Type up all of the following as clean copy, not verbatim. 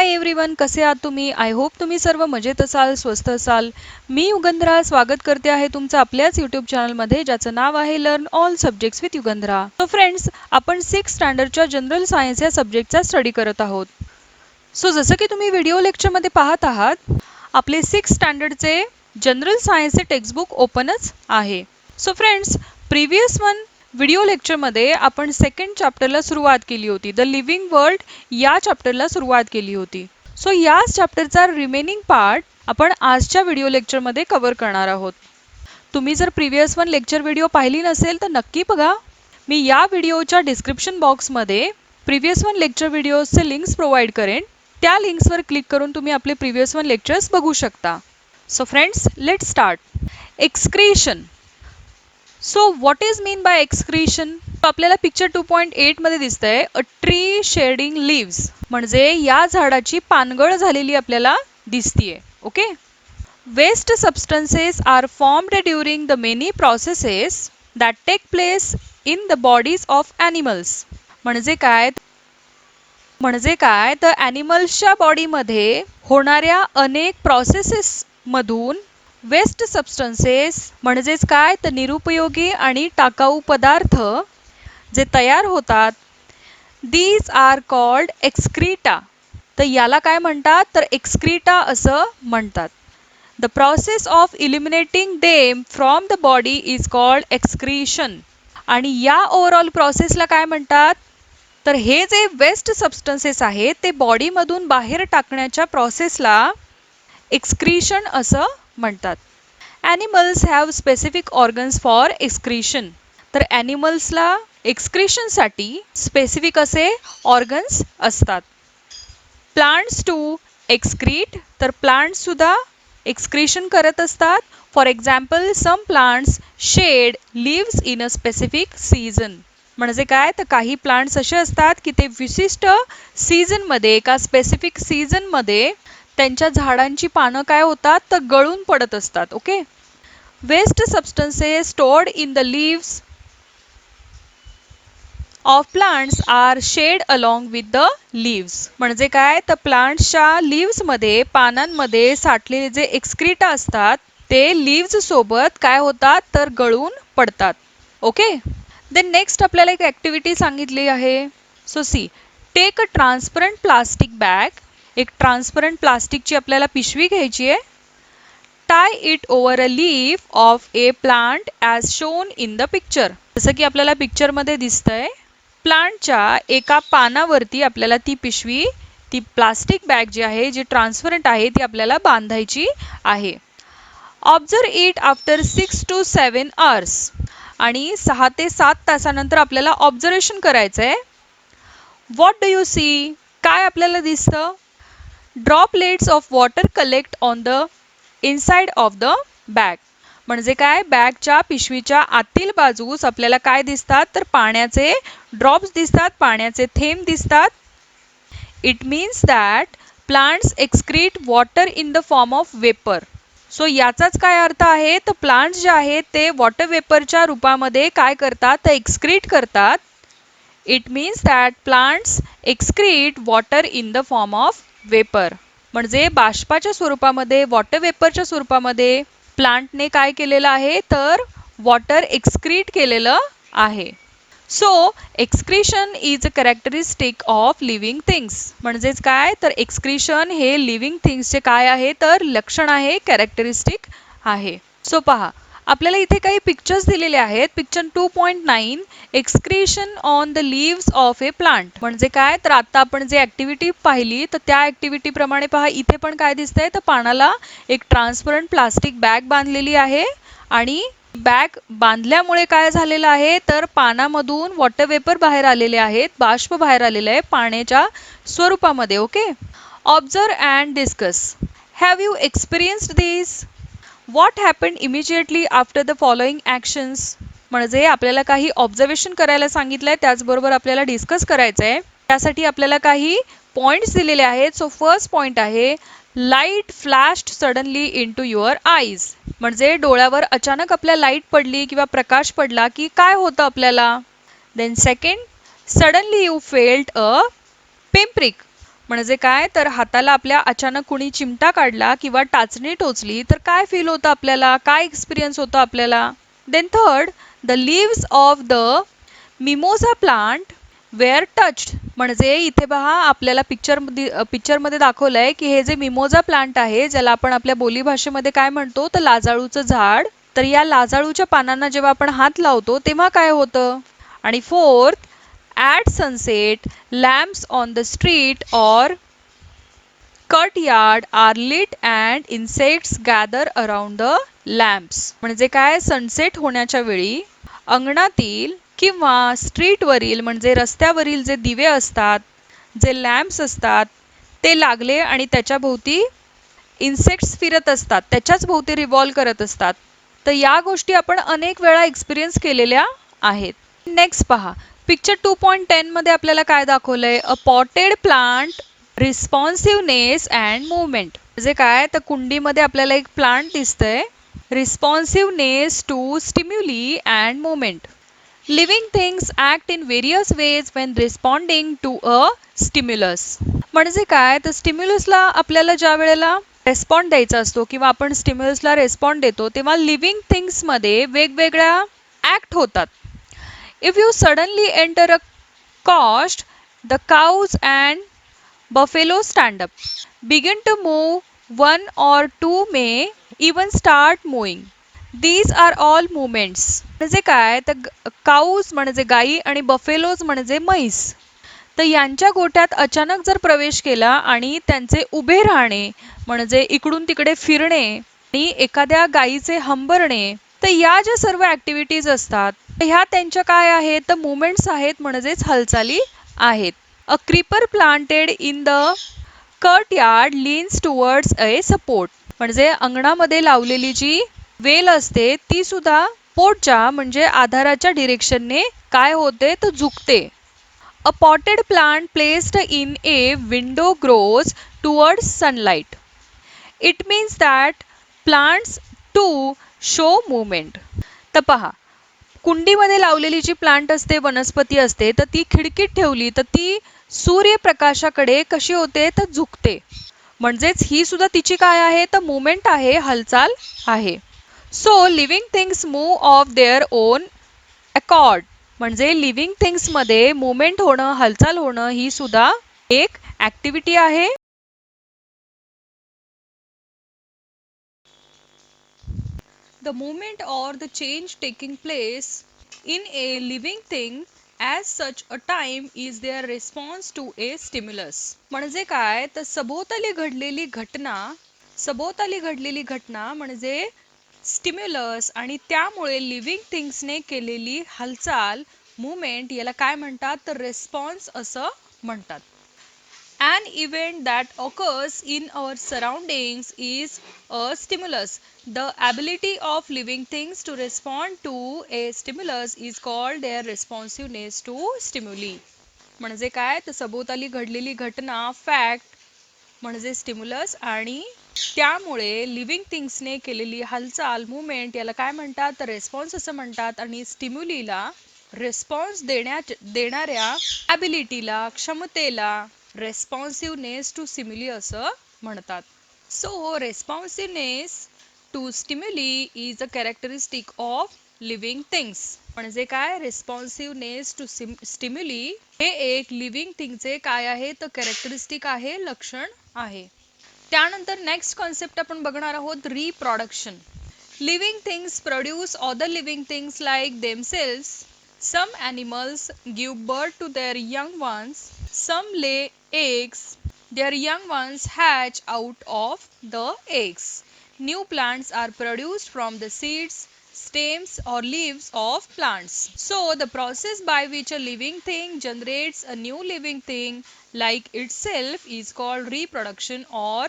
Hi everyone, कसे आहात तुम्ही? आय होप तुम्ही सर्व मजेत असाल, स्वस्थ असाल. मी युगंधरा स्वागत करते आहे तुमचं आपल्याच यूट्यूब चॅनलमध्ये, ज्याचं नाव आहे learn all subjects with Yugandhara. So friends, आपण 6th स्टँडर्डच्या जनरल सायन्स या सब्जेक्टचा स्टडी करत आहोत. सो जसं की तुम्ही व्हिडिओ लेक्चरमध्ये पाहत आहात, आपले 6th स्टँडर्डचे जनरल सायन्सचे टेक्स्टबुक ओपनच आहे. सो फ्रेंड्स, प्रिव्हियस व्हिडिओ लेक्चरमध्ये आपण 2nd चॅप्टरला सुरुवात केली होती. द लिव्हिंग वर्ल्ड या चॅप्टरला सुरुवात केली होती. सो याच चॅप्टरचा रिमेनिंग पार्ट आपण आजच्या व्हिडिओ लेक्चरमध्ये कव्हर करणार आहोत. तुम्ही जर प्रिव्हियस लेक्चर व्हिडिओ पाहिली नसेल तर नक्की बघा. मी या व्हिडिओच्या डिस्क्रिप्शन बॉक्समध्ये प्रिव्हियस लेक्चर व्हिडिओजचे लिंक्स प्रोव्हाइड करेन. त्या लिंक्सवर क्लिक करून तुम्ही आपले प्रिव्हियस लेक्चर्स बघू शकता. So friends, let's start. Excretion. So what is mean by excretion? आपल्याला पिक्चर 2.8 मध्ये दिसतंय अ ट्री शेडिंग लीव्स, म्हणजे या झाडाची पानगळ झालेली आपल्याला दिसतीये. Okay. Waste substances are formed during the many processes that take place in the bodies of animals. म्हणजे काय तर ॲनिमल्सच्या बॉडीमध्ये होणाऱ्या अनेक प्रोसेसेस मधून वेस्ट सबस्टन्सेस म्हणजेच काय तर निरुपयोगी आणि टाकाऊ पदार्थ जे तयार होतात, दीज आर कॉल्ड एक्सक्रीटा. तर याला काय म्हणतात तर एक्सक्रीटा असं म्हणतात. The process of eliminating them from the body is called excretion. आणि या ओव्हरऑल प्रोसेसला काय म्हणतात तर हे जे वेस्ट सबस्टन्सेस आहेत ते बॉडीमधून बाहेर टाकण्याच्या प्रोसेसला एक्सक्रीशन असं म्हणतात. Animals have specific organs for excretion. तर ॲनिमल्सला एक्सक्रीशनसाठी स्पेसिफिक असे ऑर्गन्स असतात. Plants to excrete. तर प्लांट्स सुद्धा एक्सक्रीशन करत असतात. For example, some plants shed leaves in a specific season. म्हणजे काय तर काही प्लांट्स असे असतात की ते विशिष्ट सीझनमध्ये, एका स्पेसिफिक सीझनमध्ये त्यांच्या झाडांची पानं काय होतात तर गळून पडत असतात. Okay. Waste substances stored in the leaves of plants are shed along with the leaves. म्हणजे काय तर प्लांट्सच्या लीव्समध्ये, पानांमध्ये साठलेले जे एक्सक्रीटा असतात ते लीव्स सोबत काय होतात तर गळून पडतात. ओके. देन नेक्स्ट आपल्याला एक ॲक्टिव्हिटी सांगितली आहे. So see, take a transparent plastic bag. एक ट्रान्सपरंट प्लास्टिकची आपल्याला पिशवी घ्यायची आहे. Tie it over a leaf of a plant as shown in the picture. जसं की आपल्याला पिक्चरमध्ये दिसतंय, प्लांटच्या एका पानावरती आपल्याला ती पिशवी, ती प्लास्टिक बॅग जी आहे, जी ट्रान्सपरंट आहे, ती आपल्याला बांधायची आहे. Observe it after 6 to 7 hours. आणि 6 ते 7 तासानंतर आपल्याला ऑब्झर्वेशन करायचं आहे. What do you see? काय आपल्याला दिसतं? Droplets of water collect on the inside of the bag. म्हणजे काय, बॅगच्या पिशवीच्या आतील बाजूस आपल्याला काय दिसतात तर पाण्याचे ड्रॉप्स दिसतात, पाण्याचे थेंब दिसतात. It means that plants excrete water in the form of vapour. So याचाच काय अर्थ आहे तर प्लांट्स जे आहेत ते वॉटर वेपरच्या रूपामध्ये काय करतात तर एक्सक्रीट करतात. It means that plants excrete water in the form of vapour. म्हणजे बाष्पाच्या स्वरूपामध्ये, वॉटर वेपरच्या स्वरूपामध्ये प्लांटने काय केलेलं आहे तर वॉटर एक्सक्रीट केलेलं आहे. So excretion is a characteristic of living things. म्हणजेच काय तर एक्सक्रीशन हे लिव्हिंग थिंग्सचे काय आहे तर लक्षण आहे, कॅरेक्टरिस्टिक आहे. सो पहा, आपल्याला इथे काही पिक्चर्स दिलेले आहेत. Picture 2.9, excretion on the leaves of a plant. म्हणजे काय तर आता आपण जे ॲक्टिव्हिटी पाहिली तर त्या ॲक्टिव्हिटी प्रमाणे पहा, इथे पण काय दिसतंय तर पानाला एक ट्रान्सपरंट प्लास्टिक बॅग बांधलेली आहे. आणि बॅग बांधल्यामुळे काय झालेलं आहे तर पानामधून वॉटर वेपर बाहेर आलेले आहेत, बाष्प बाहेर आलेले आहे पाण्याच्या स्वरूपामध्ये. Okay. Observe and discuss. Have you experienced this? What happened immediately after the following actions. म्हणजे आपल्याला काही ऑब्झर्वेशन करायला सांगितलं आहे, त्याचबरोबर आपल्याला डिस्कस करायचं आहे. त्यासाठी आपल्याला काही पॉईंट्स दिलेले आहेत. सो फर्स्ट पॉईंट आहे, light flashed suddenly into your eyes. म्हणजे डोळ्यावर अचानक आपल्या लाईट पडली किंवा प्रकाश पडला की काय होतं आपल्याला. Then second, suddenly you felt a pinprick. म्हणजे काय, तर हाताला आपल्या अचानक कुणी चिमटा काढला किंवा टाचणी टोचली तर काय फील होतं आपल्याला, काय एक्सपिरियन्स होतो आपल्याला. Then third, the leaves of the mimosa plant were touched. म्हणजे इथे पहा आपल्याला पिक्चरमध्ये दाखवलंय की हे जे मिमोजा प्लांट आहे, ज्याला आपण आपल्या बोलीभाषेमध्ये काय म्हणतो तर लाजाळूचं झाड, तर या लाजाळूच्या पानांना जेव्हा आपण हात लावतो तेव्हा काय होतं. आणि fourth, at sunset lamps on the street or courtyard are lit and insects gather around the lamps. म्हणजे काय, सनसेट होण्याच्या वेळी अंगणातील किंवा स्ट्रीटवरील म्हणजे रस्त्यावरील जे दिवे असतात, जे लॅम्प्स असतात, ते लागले आणि त्याच्या भोवती इन्सेक्ट्स फिरत असतात, त्याच्याच भोवती रिव्हॉल्व करत असतात. तर या गोष्टी आपण अनेक वेळा एक्सपिरियन्स केलेल्या आहेत. नेक्स्ट पहा, पिक्चर 2.10 मध्ये आपल्याला काय दाखवलंय, a potted plant responsiveness and movement. म्हणजे काय, तर कुंडीमध्ये आपल्याला एक प्लांट दिसतंय, responsiveness to stimuli and movement. Living things act in various ways when responding to a stimulus. म्हणजे काय, तर स्टिम्युलसला आपल्याला ज्या वेळेला रेस्पॉन्ड द्यायचा असतो किंवा आपण स्टिम्युलसला रेस्पॉन्ड देतो तेव्हा लिव्हिंग थिंग्समध्ये वेगवेगळ्या ॲक्ट होतात. If you suddenly enter a cost, the cows and buffalo stand up, begin to move, one or two may even start moving. These are all movements. म्हणजे काय, तर काऊज म्हणजे गाई आणि बफेलोज म्हणजे म्हैस, तर यांच्या गोट्यात अचानक जर प्रवेश केला आणि त्यांचे उभे राहणे म्हणजे इकडून तिकडे फिरणे आणि एखाद्या गायीचे हंबरणे, तर या ज्या सर्व ऍक्टिव्हिटीज असतात ह्या त्यांच्या काय आहेत, तर मुवमेंट्स आहेत म्हणजेच हालचाली आहेत. अ creeper planted in the courtyard leans towards a support. म्हणजे अंगणामध्ये लावलेली जी वेल असते ती सुद्धा पोटच्या म्हणजे आधाराच्या डिरेक्शनने काय होते तर झुकते. A potted plant placed in a window grows towards sunlight. It means that plants too show movement. तर पहा, कुंडीमध्ये लावलेली जी प्लांट असते, वनस्पती असते, तर ती खिडकीत ठेवली तर ती सूर्यप्रकाशाकडे कशी होते तर झुकते. म्हणजेच ही सुद्धा तिची काय आहे तर मुवमेंट आहे, हालचाल आहे. So living things move of their own accord. म्हणजे लिव्हिंग थिंग्स मध्ये मुवमेंट होणं, हालचाल होणं ही सुद्धा एक ऍक्टिव्हिटी आहे. The movement or the change taking place in a living thing as such a time is their response to a stimulus. म्हणजे काय, तर सभोवताली घडलेली घटना म्हणजे स्टिम्युलस आणि त्यामुळे लिव्हिंग थिंग्सने केलेली हालचाल, मुवमेंट, याला काय म्हणतात तर रिस्पॉन्स असं म्हणतात. An event that occurs in our surroundings is a stimulus. The ability of living things to respond to a stimulus is called their responsiveness to stimuli. म्हणजे काय, तर सभोवताली घडलेली घटना, फॅक्ट म्हणजे स्टिम्युलस आणि त्यामुळे लिव्हिंग थिंग्सने केलेली हालचाल, मुवमेंट, याला काय म्हणतात तर रेस्पॉन्स असं म्हणतात. आणि स्टिम्युलीला रिस्पॉन्स देणाऱ्या ॲबिलिटीला, क्षमतेला रेस्पॉन्सिव्हनेस टू स्टिम्युली असं म्हणतात. So responsiveness to stimuli is a characteristic of living things. म्हणजे काय, रिस्पॉन्सिव्हनेस टू स्टिम्युली हे एक लिव्हिंग थिंगचे काय आहे तर कॅरेक्टरिस्टिक आहे, लक्षण आहे. त्यानंतर नेक्स्ट कॉन्सेप्ट आपण बघणार आहोत, reproduction. Living things produce other living things like themselves. Some animals give birth to their young ones. Some lay eggs. Their young ones hatch out of the eggs. New plants are produced from the seeds, stems, or leaves of plants. So, the process by which a living thing generates a new living thing like itself is called reproduction or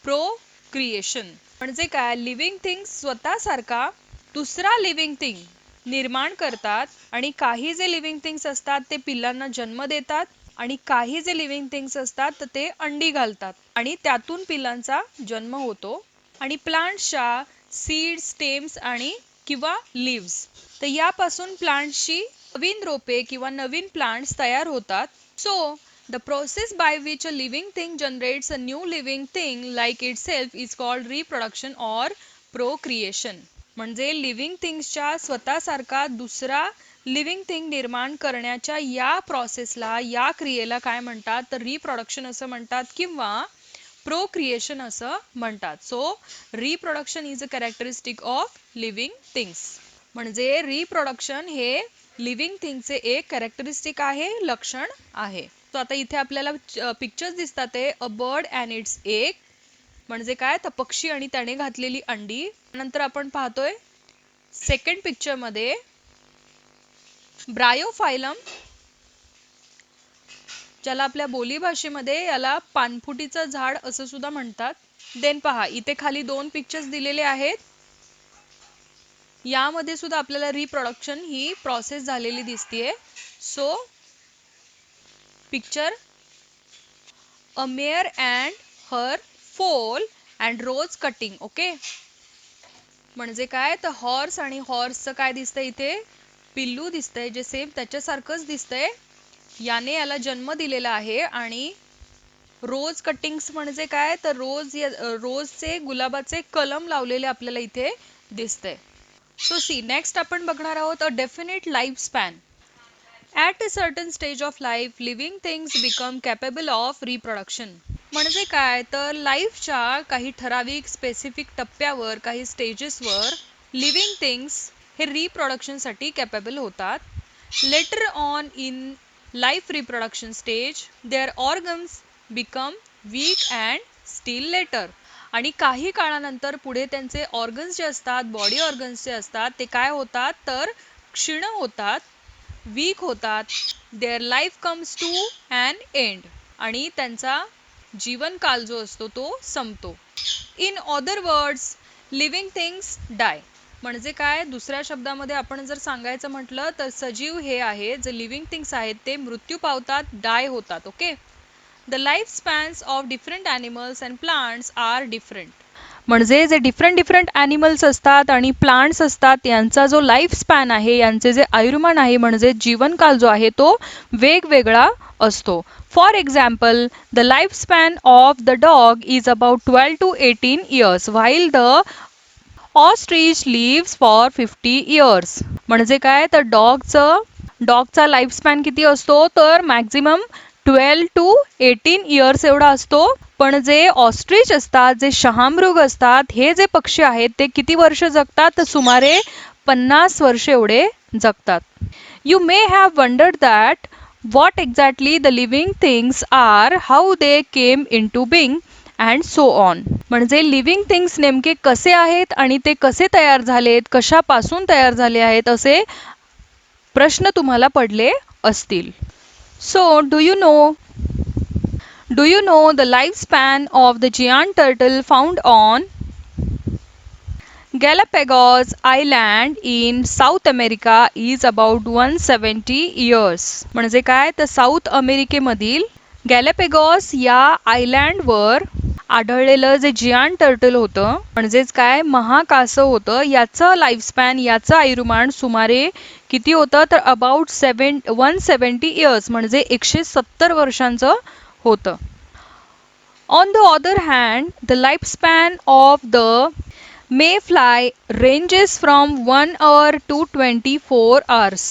procreation. म्हणजे काय, living things स्वतःसारखा दुसरा living thing निर्माण करतात आणि काही जे living things असतात ते पिल्लांना जन्म देतात आणि काही जे लिव्हिंग थिंग्स असतात तर ते अंडी घालतात आणि त्यातून पिल्लांचा जन्म होतो. आणि प्लांट्सच्या सीड, स्टेम्स आणि किंवा लिव्स, तर यापासून प्लांट्सची नवीन रोपे किंवा नवीन प्लांट्स तयार होतात. So The process by which a living thing generates a new living thing like itself is called reproduction or procreation. म्हणजे लिव्हिंग थिंग्सच्या स्वतःसारखा दुसरा लिव्हिंग थिंग निर्माण करण्याच्या या प्रोसेसला, या क्रियेला काय म्हणतात तर रिप्रोडक्शन असं म्हणतात किंवा प्रोक्रिएशन असं म्हणतात. So reproduction is a characteristic of living things. म्हणजे रिप्रोडक्शन हे लिव्हिंग थिंगचे एक कॅरेक्टरिस्टिक आहे, लक्षण आहे. सो आता इथे आपल्याला पिक्चर्स दिसतात ते a bird and it's egg, म्हणजे काय तर पक्षी आणि त्याने घातलेली अंडी. नंतर आपण पाहतोय सेकंड पिक्चर मध्ये ब्रायोफायलम, ज्याला आपल्या बोलीभाषेमध्ये याला पानफुटीचं झाड असं सुद्धा म्हणतात. देन पहा इथे खाली दोन पिक्चर्स दिलेले आहेत. यामध्ये सुद्धा आपल्याला रिप्रोडक्शन ही प्रोसेस झालेली दिसतेय. So picture a mayor and her फोल अँड रोज कटिंग. ओके, म्हणजे काय तर हॉर्स आणि हॉर्सचं काय दिसतंय इथे पिल्लू दिसतंय जे सेम त्याच्यासारखंच दिसतंय. याने याला जन्म दिलेला आहे. आणि रोज कटिंग्स म्हणजे काय तर रोजचे गुलाबाचे कलम लावलेले आपल्याला इथे दिसतंय. सो सी नेक्स्ट आपण बघणार आहोत a definite life span. At a certain stage of life living things become capable of reproduction. म्हणजे काय तर लाईफच्या काही ठराविक स्पेसिफिक टप्प्यावर, काही स्टेजेसवर लिव्हिंग थिंग्स हे रिप्रोडक्शनसाठी कॅपेबल होतात. Later on in life reproduction stage their organs become weak and still later. आणि काही काळानंतर पुढे त्यांचे ऑर्गन्स जे असतात, बॉडी ऑर्गन्स जे असतात ते काय होतात तर क्षीण होतात, वीक होतात. Their life comes to an end, आणि त्यांचा जीवनकाल जो असतो तो संपतो. In other words living things die. म्हणजे काय दुसऱ्या शब्दामध्ये आपण जर सांगायचं म्हटलं तर सजीव हे आहे जे लिव्हिंग थिंग्स आहेत ते मृत्यू पावतात, डाय होतात. Okay, the life spans of different animals and plants are different. म्हणजे जे डिफरंट ॲनिमल्स असतात आणि प्लांट्स असतात यांचा जो लाईफ स्पॅन आहे, यांचे जे आयुर्मान आहे म्हणजे जीवनकाल जो आहे तो वेगवेगळा असतो. For example the life span of the dog is about 12 to 18 years while the ostrich lives for 50 years. म्हणजे काय तर डॉगचा लाईफ स्पॅन किती असतो तर मॅक्झिमम 12 to 18 years एवढा असतो. पण जे ऑस्ट्रिच असतात, जे शहामृग असतात, हे जे पक्षी आहेत ते किती वर्ष जगतात तर सुमारे 50 वर्ष एवढे जगतात. You may have wondered that what exactly the living things are, how they came into being and so on. म्हणजे लिव्हिंग थिंग्स नेमके कसे आहेत आणि ते कसे तयार झालेत, कशापासून तयार झाले आहेत असे प्रश्न तुम्हाला पडले असतील. So do you know the life span of the giant turtle found on Galapagos Island in South America is about 170 years. म्हणजे काय तर साऊथ अमेरिकेमधील गॅलापेगॉस या आयलँडवर आढळलेलं जे जियांट टर्टल होतं म्हणजेच काय महाकासव होतं, याचं लाईफस्पॅन, याचं आयुर्मान सुमारे किती होतं तर अबाउट 170 इयर्स म्हणजे 170 वर्षांचं होतं. On the other hand, the lifespan of the mayfly ranges from 1 hour to 24 hours.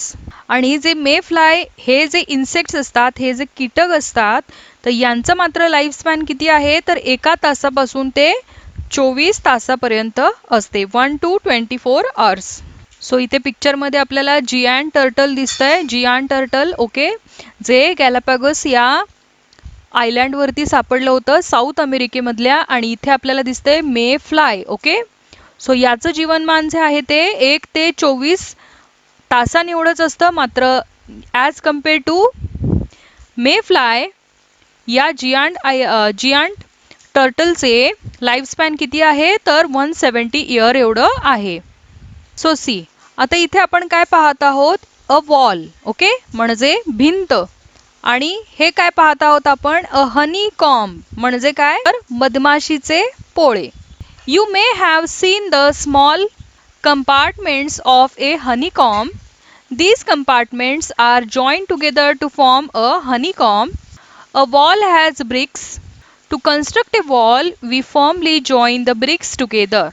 आणि जे मेफ्लाय हे जे इन्सेक्ट्स असतात, हे जे कीटक असतात, तर यांचं मात्र लाईफस्पॅन किती आहे तर 1 तासापासून ते 24 तासापर्यंत असते, 1 to 24 hours. सो इथे पिक्चरमध्ये आपल्याला जियांट टर्टल दिसतंय, जियांट टर्टल. ओके, जे गॅलापॅगोस या आयलँडवरती सापडलं होतं साऊथ अमेरिकेमधल्या, आणि इथे आपल्याला दिसतंय मे फ्लाय. ओके, सो याचं जीवनमान जे आहे ते 1 ते 24 तासांनी एवढंच असतं. मात्र as compare to mayfly या जियांट टर्टलचे लाईफस्पॅन किती आहे तर 170 इयर एवढं आहे. सो सी आता इथे आपण काय पाहत आहोत अ वॉल. ओके, म्हणजे भिंत. आणि हे काय पाहत आहोत आपण अ हनी कॉम्ब म्हणजे काय तर मधमाशीचे पोळे. You may have seen the small compartments of a honeycomb. These compartments are joined together to form a honeycomb. A wall has bricks. To construct a wall we firmly join the bricks together.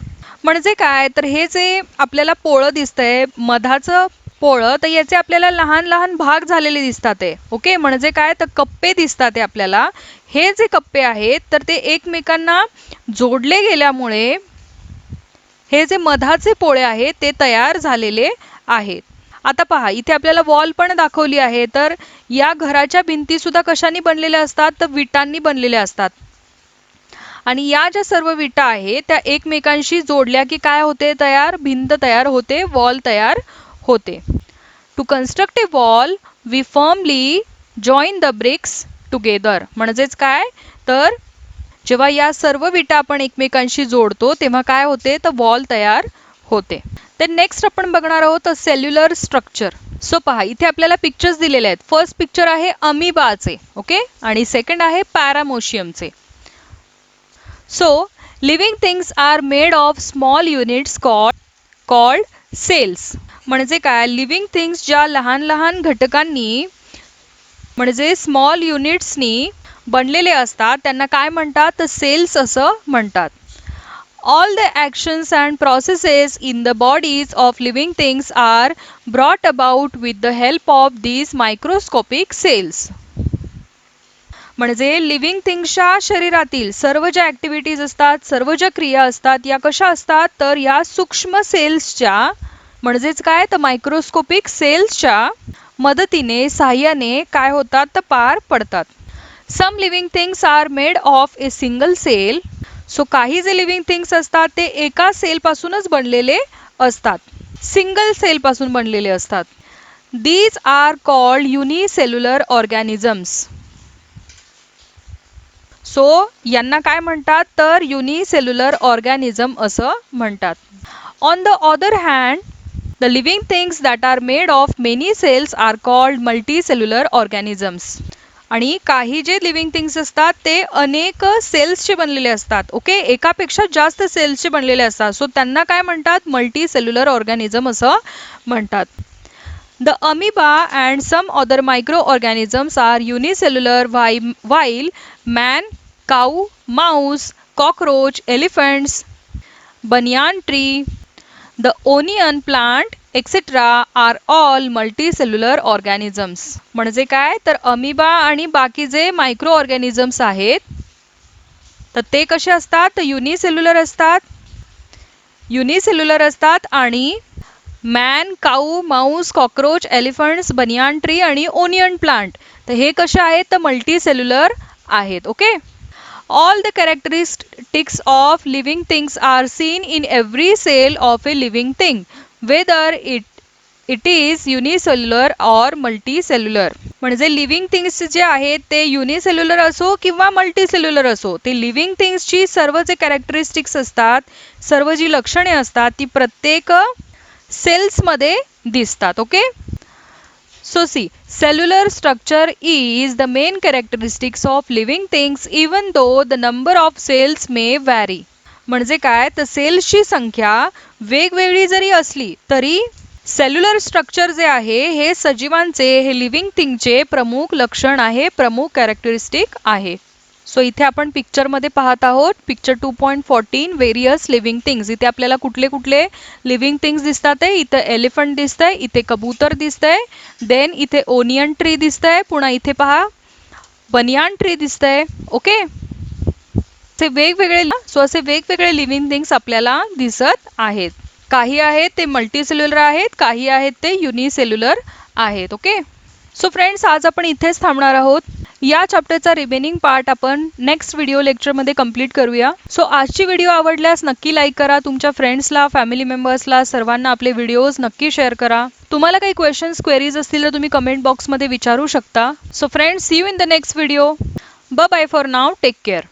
म्हणजे काय तर हे जे आपल्याला पोळं दिसतंय मधाचं पोळं, तर याचे आपल्याला लहान लहान भाग झालेले दिसतात आहे. ओके, म्हणजे काय तर कप्पे दिसतात आहे आपल्याला. हे जे कप्पे आहेत तर ते एकमेकांना जोडले गेल्यामुळे हे जे मधाचे पोळे आहेत ते तयार झालेले आहेत. आता पहा, इथे आपल्याला वॉल पण दाखवली आहे. तर या घराच्या भिंती सुद्धा कशाने बनलेल्या असतात तर विटांनी बनलेल्या असतात. आणि या ज्या सर्व विटा आहेत त्या एकमेकांशी जोडल्या की काय होते तयार, भिंत तयार होते, वॉल तयार होते. To construct a wall we firmly join the bricks together. म्हणजेच काय तर जेव्हा या सर्व विटा आपण एकमेकांशी जोडतो तेव्हा काय होते तर वॉल तयार होते. तर नेक्स्ट आपण बघणार आहोत सेल्युलर स्ट्रक्चर. सो पहा, इथे आपल्याला पिक्चर्स दिलेले आहेत. फर्स्ट पिक्चर आहे अमिबाचे, ओके, आणि सेकंड आहे पॅरामोशियमचे. So living things are made of small units called cells. म्हणजे काय, लिव्हिंग थिंग्स ज्या लहान लहान घटकांनी म्हणजे स्मॉल युनिट्सनी बनलेले असतात त्यांना काय म्हणतात तर सेल्स असं म्हणतात. All the actions and processes in the bodies of living things are brought about with the help of these microscopic cells. म्हणजे लिव्हिंग थिंग्सच्या शरीरातील सर्व ज्या ॲक्टिव्हिटीज असतात, सर्व ज्या क्रिया असतात या कशा असतात तर या सूक्ष्म सेल्सच्या म्हणजेच काय तर मायक्रोस्कोपिक सेल्सच्या मदतीने साह्याने काय होतात तर पार पडतात. Some living things are made of a single cell. So काही जे लिव्हिंग थिंग्स असतात ते एका सेल पासूनच बनलेले असतात, सिंगल सेल पासून बनलेले असतात. These are called unicellular organisms. So यांना काय म्हणतात तर युनिसेल्युलर ऑर्गॅनिझम असं म्हणतात. On the other hand the living things that are made of many cells are called multicellular organisms. आणि काही जे लिव्हिंग थिंग्स असतात ते अनेक सेल्सचे बनलेले असतात. ओके, एकापेक्षा जास्त सेल्सचे बनलेले असतात. सो त्यांना काय म्हणतात मल्टीसेल्युलर ऑर्गॅनिझम असं म्हणतात. The amoeba and some other microorganisms are unicellular while man, cow, mouse, cockroach, elephants, banyan tree, the onion plant, etc. are all multicellular organisms. म्हणजे काय तर अमिबा आणि बाकी जे मायक्रो ऑर्गॅनिझम्स आहेत तर ते कसे असतात तर युनिसेल्युलर असतात आणि man, cow, mouse, cockroach, elephants, banyan tree आणि ओनियन प्लांट तर हे कसे आहेत तर मल्टीसेल्युलर आहेत. Okay, all the characteristics of living things are seen in every cell of a living thing whether it is unicellular or multicellular. म्हणजे living things जे आहेत ते युनिसेल्युलर असो किंवा मल्टीसेल्युलर असो, ते लिव्हिंग थिंग्सची सर्व जे कॅरेक्टरिस्टिक्स असतात, सर्व जी लक्षणे असतात ती प्रत्येक सेल्स मध्ये दिसतात. Okay, so see cellular structure is the main characteristics of living things even though the number of cells may vary. म्हणजे काय तर सेल्सची संख्या वेगवेगळी जरी असली तरी सेल्युलर स्ट्रक्चर जे आहे हे सजीवांचे, हे लिव्हिंग थिंगचे प्रमुख लक्षण आहे, प्रमुख कॅरेक्टरिस्टिक आहे. सो इथे आपण पिक्चर मध्ये पाहत आहोत पिक्चर 2.14 व्हेरियस लिव्हिंग थिंग्स. इथे आपल्याला कुठले कुठले लिव्हिंग थिंग्स दिसतात आहे. इथे एलिफंट दिसतंय, इथे कबूतर दिसतंय, देन इथे ओनियन ट्री दिसतंय, पुन्हा इथे पहा बनियान ट्री दिसतंय. ओके, असे वेगवेगळे लिव्हिंग थिंग्स आपल्याला दिसत आहेत. काही आहेत ते मल्टीसेल्युलर आहेत, काही आहेत ते युनिसेल्युलर आहेत. ओके, सो फ्रेंड्स आज आपण इथेच थांबणार आहोत. या चॅप्टरचा रिमेनिंग पार्ट आपण नेक्स्ट व्हिडिओ लेक्चरमध्ये कंप्लीट करूया. सो आजची व्हिडिओ आवडल्यास नक्की लाईक करा, तुमच्या फ्रेंड्सला, फॅमिली मेंबर्सला सर्वांना आपले व्हिडिओज नक्की शेअर करा. तुम्हाला काही क्वेश्चन्स, क्वेरीज असतील तर तुम्ही कमेंट बॉक्समध्ये विचारू शकता. So friends, see you in the next video. Bye bye for now, take care.